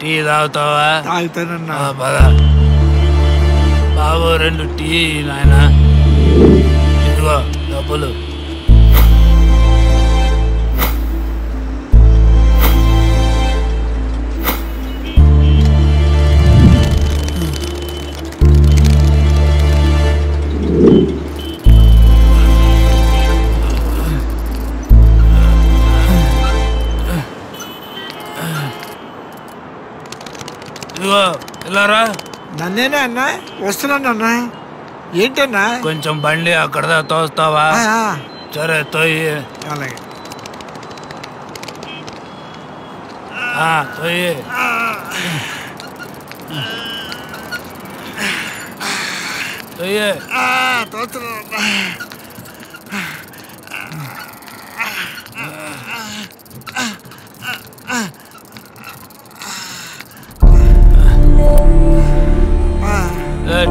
Tea తాగుతావా? తాగుతానన్నా. పద బాబు, 2 tea నాయనా. ఇదిగో డబ్బులు. ఇదిగో వెళ్ళారా? నన్నేనా అన్నా? వస్తున్నానన్నా. ఏంటన్నా? కొంచెం బండి అక్కడ తోస్తావా? సరే తోయి. అలాగే. తోయి. తోయి. తోస్తున్నా.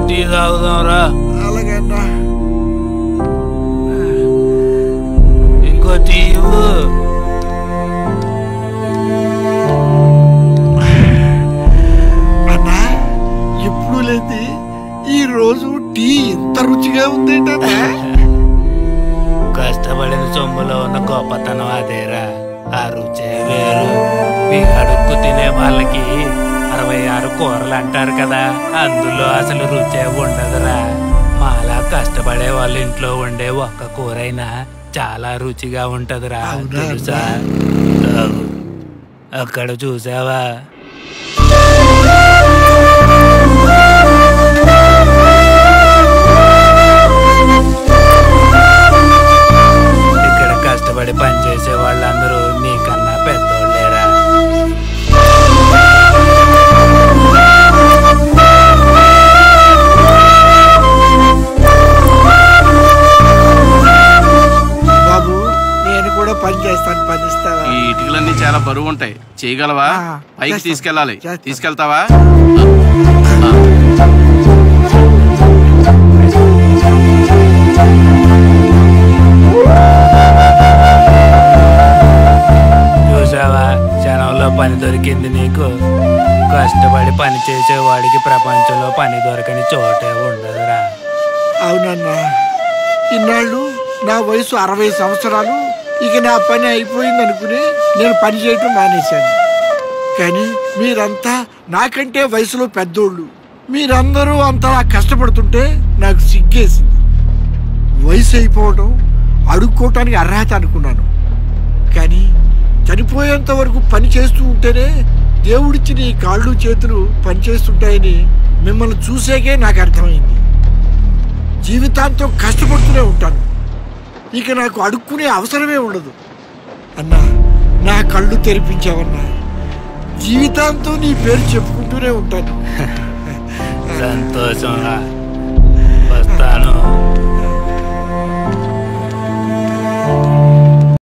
టీ తాగుదాం రా. అలాగే అన్నా. ఇంకో టీ ఇవ్వు. అన్నా, ఎప్పుడు లేదు ఈ రోజు టీ ఎంత రుచిగా ఉందేంటన్నా? కష్టపడిన సొమ్ములో ఉన్న గొప్పతనం అదేరా. ఆ రుచే వేరు. మీ అడుక్కు తినే వాళ్ళకి 66 కూరలు అంటారు కదా, అందులో అసలు రుచే ఉండదురా. మాలా కష్టపడే వాళ్ళ ఇంట్లో ఉండే ఒక్క కూరైనా చాలా రుచిగా ఉంటదిరా. తెలుసా? అక్కడ చూసావా? ఇక్కడ కష్టపడి పనిచేసే వాళ్ళందరూ నీకన్నా పెద్దోళ్ళేరా. బాబు, నేను కూడా పని చేస్తాను. పని ఇస్తావా? ఈ ఇటుకలన్నీ చాలా బరువు ఉంటాయి, చేయగలవా? పైకి తీసుకెళ్ళాలి. తీసుకెళ్తావా? చూసావా, క్షణంలో పని దొరికింది నీకు. కష్టపడి పని చేసేవాడికి ప్రపంచంలో పని దొరకని చోటే ఉండదురా. అవునన్నా, ఇన్నాళ్ళు నా వయసు 60 సంవత్సరాలు. ఇక నా పని అయిపోయింది అనుకుని నేను పని చేయటం మానేశాను. కానీ మీరంతా నాకంటే వయసులో పెద్దోళ్ళు. మీరందరూ అంతా కష్టపడుతుంటే నాకు సిగ్గేసింది. వయసు అయిపోవడం అడుక్కోవటానికి అర్హత అనుకున్నాను. కానీ చనిపోయేంత వరకు పని చేస్తూ ఉంటేనే దేవుడిచ్చిన ఈ కాళ్ళు చేతులు పనిచేస్తుంటాయని మిమ్మల్ని చూసాకే నాకు అర్థమైంది. జీవితాంతం కష్టపడుతూనే ఉంటాను. ఇక నాకు అడుక్కునే అవసరమే ఉండదు. అన్నా, నా కళ్ళు తెరిపించావన్నా. జీవితాంతం నీ పేరు చెప్పుకుంటూనే ఉంటాను. సంతోషంగా వస్తాను.